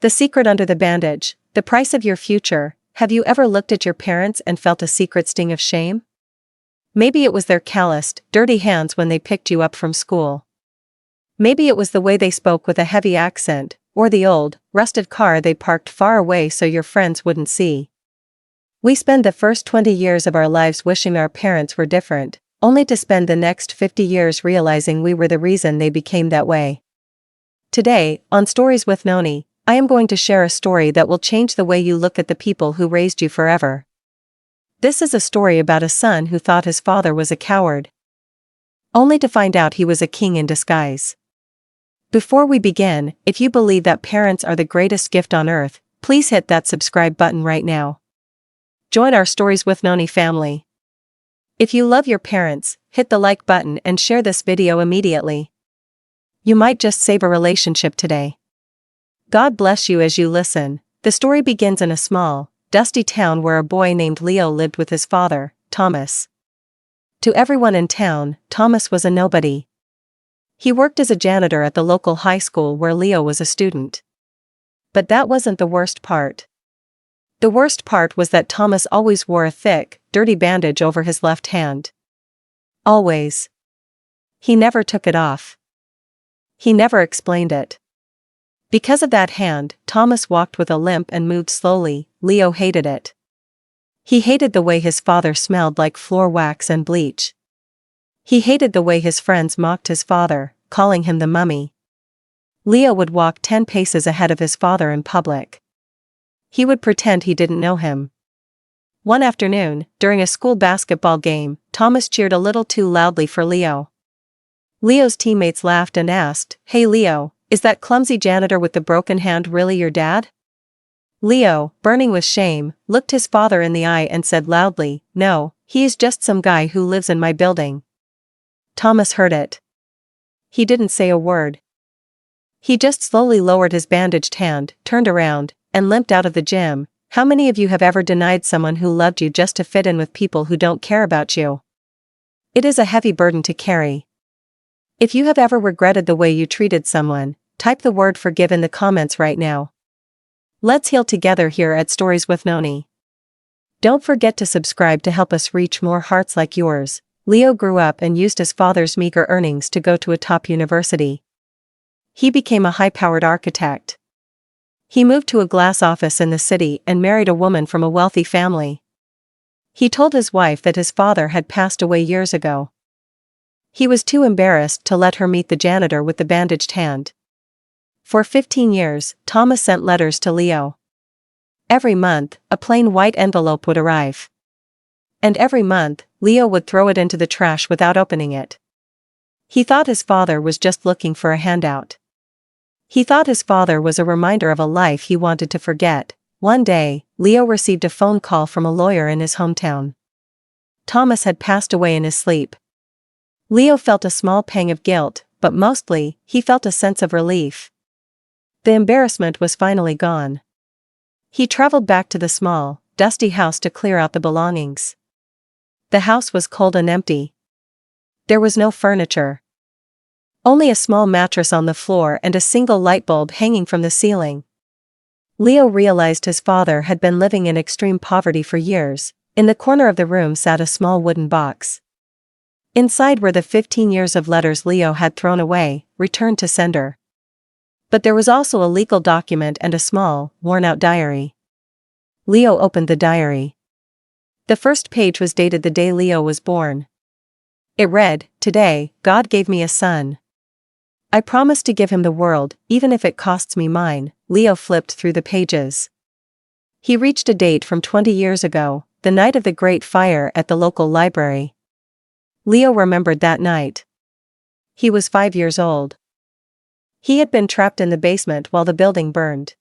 The secret under the bandage, the price of your future. Have you ever looked at your parents and felt a secret sting of shame? Maybe it was their calloused, dirty hands when they picked you up from school. Maybe it was the way they spoke with a heavy accent, or the old, rusted car they parked far away so your friends wouldn't see. We spend the first 20 years of our lives wishing our parents were different, only to spend the next 50 years realizing we were the reason they became that way. Today, on Stories with Noni, I am going to share a story that will change the way you look at the people who raised you forever. This is a story about a son who thought his father was a coward, only to find out he was a king in disguise. Before we begin, if you believe that parents are the greatest gift on earth, please hit that subscribe button right now. Join our Stories with Noni family. If you love your parents, hit the like button and share this video immediately. You might just save a relationship today. God bless you as you listen. The story begins in a small, dusty town where a boy named Leo lived with his father, Thomas. To everyone in town, Thomas was a nobody. He worked as a janitor at the local high school where Leo was a student. But that wasn't the worst part. The worst part was that Thomas always wore a thick, dirty bandage over his left hand. Always. He never took it off. He never explained it. Because of that hand, Thomas walked with a limp and moved slowly. Leo hated it. He hated the way his father smelled like floor wax and bleach. He hated the way his friends mocked his father, calling him the mummy. Leo would walk 10 paces ahead of his father in public. He would pretend he didn't know him. One afternoon, during a school basketball game, Thomas cheered a little too loudly for Leo. Leo's teammates laughed and asked, "Hey Leo, is that clumsy janitor with the broken hand really your dad?" Leo, burning with shame, looked his father in the eye and said loudly, "No, he is just some guy who lives in my building." Thomas heard it. He didn't say a word. He just slowly lowered his bandaged hand, turned around, and limped out of the gym. How many of you have ever denied someone who loved you just to fit in with people who don't care about you? It is a heavy burden to carry. If you have ever regretted the way you treated someone, type the word forgive in the comments right now. Let's heal together here at Stories with Noni. Don't forget to subscribe to help us reach more hearts like yours. Leo grew up and used his father's meager earnings to go to a top university. He became a high-powered architect. He moved to a glass office in the city and married a woman from a wealthy family. He told his wife that his father had passed away years ago. He was too embarrassed to let her meet the janitor with the bandaged hand. For 15 years, Thomas sent letters to Leo. Every month, a plain white envelope would arrive. And every month, Leo would throw it into the trash without opening it. He thought his father was just looking for a handout. He thought his father was a reminder of a life he wanted to forget. One day, Leo received a phone call from a lawyer in his hometown. Thomas had passed away in his sleep. Leo felt a small pang of guilt, but mostly, he felt a sense of relief. The embarrassment was finally gone. He traveled back to the small, dusty house to clear out the belongings. The house was cold and empty. There was no furniture. Only a small mattress on the floor and a single light bulb hanging from the ceiling. Leo realized his father had been living in extreme poverty for years. In the corner of the room sat a small wooden box. Inside were the 15 years of letters Leo had thrown away, returned to sender. But there was also a legal document and a small, worn-out diary. Leo opened the diary. The first page was dated the day Leo was born. It read, "Today, God gave me a son. I promise to give him the world, even if it costs me mine." Leo flipped through the pages. He reached a date from 20 years ago, the night of the Great Fire at the local library. Leo remembered that night. He was 5 years old. He had been trapped in the basement while the building burned.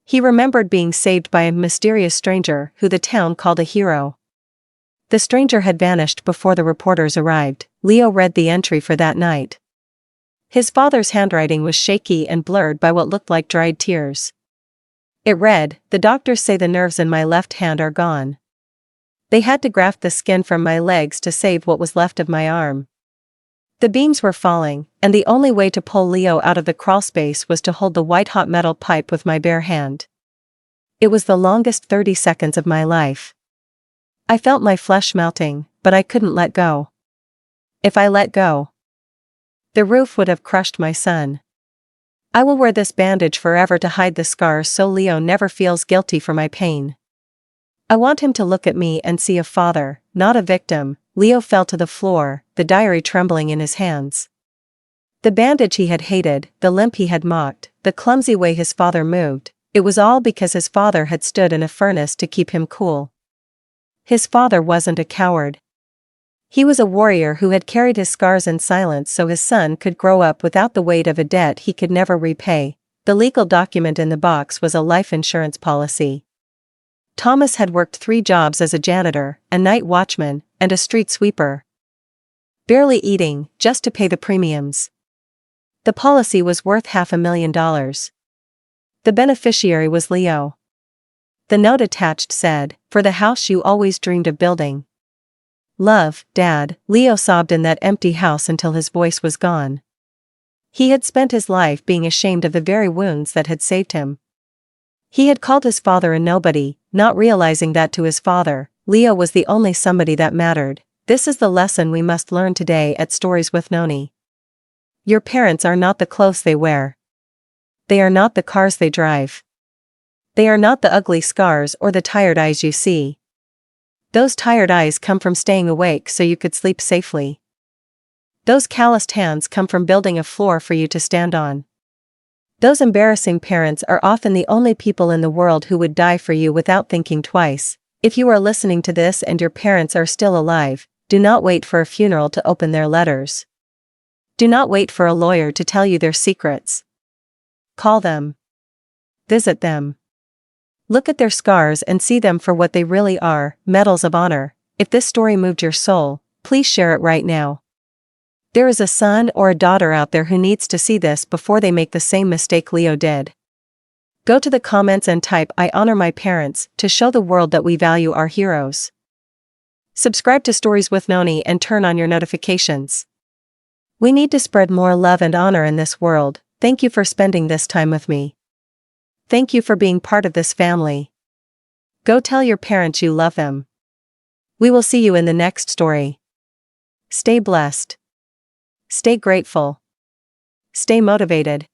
He remembered being saved by a mysterious stranger who the town called a hero. The stranger had vanished before the reporters arrived. Leo read the entry for that night. His father's handwriting was shaky and blurred by what looked like dried tears. It read, "The doctors say the nerves in my left hand are gone. They had to graft the skin from my legs to save what was left of my arm. The beams were falling, and the only way to pull Leo out of the crawlspace was to hold the white-hot metal pipe with my bare hand. It was the longest 30 seconds of my life. I felt my flesh melting, but I couldn't let go. If I let go, the roof would have crushed my son. I will wear this bandage forever to hide the scars so Leo never feels guilty for my pain. I want him to look at me and see a father, not a victim. Leo fell to the floor, the diary trembling in his hands. The bandage he had hated, the limp he had mocked, the clumsy way his father moved, it was all because his father had stood in a furnace to keep him cool. His father wasn't a coward. He was a warrior who had carried his scars in silence so his son could grow up without the weight of a debt he could never repay. The legal document in the box was a life insurance policy. Thomas had worked 3 jobs as a janitor, a night watchman, and a street sweeper. Barely eating, just to pay the premiums. The policy was worth $500,000. The beneficiary was Leo. The note attached said, "For the house you always dreamed of building. Love, Dad." Leo sobbed in that empty house until his voice was gone. He had spent his life being ashamed of the very wounds that had saved him. He had called his father a nobody, not realizing that to his father, Leo was the only somebody that mattered. This is the lesson we must learn today at Stories with Noni. Your parents are not the clothes they wear. They are not the cars they drive. They are not the ugly scars or the tired eyes you see. Those tired eyes come from staying awake so you could sleep safely. Those calloused hands come from building a floor for you to stand on. Those embarrassing parents are often the only people in the world who would die for you without thinking twice. If you are listening to this and your parents are still alive, do not wait for a funeral to open their letters. Do not wait for a lawyer to tell you their secrets. Call them. Visit them. Look at their scars and see them for what they really are, medals of honor. If this story moved your soul, please share it right now. There is a son or a daughter out there who needs to see this before they make the same mistake Leo did. Go to the comments and type "I honor my parents" to show the world that we value our heroes. Subscribe to Stories with Noni and turn on your notifications. We need to spread more love and honor in this world. Thank you for spending this time with me. Thank you for being part of this family. Go tell your parents you love them. We will see you in the next story. Stay blessed. Stay grateful. Stay motivated.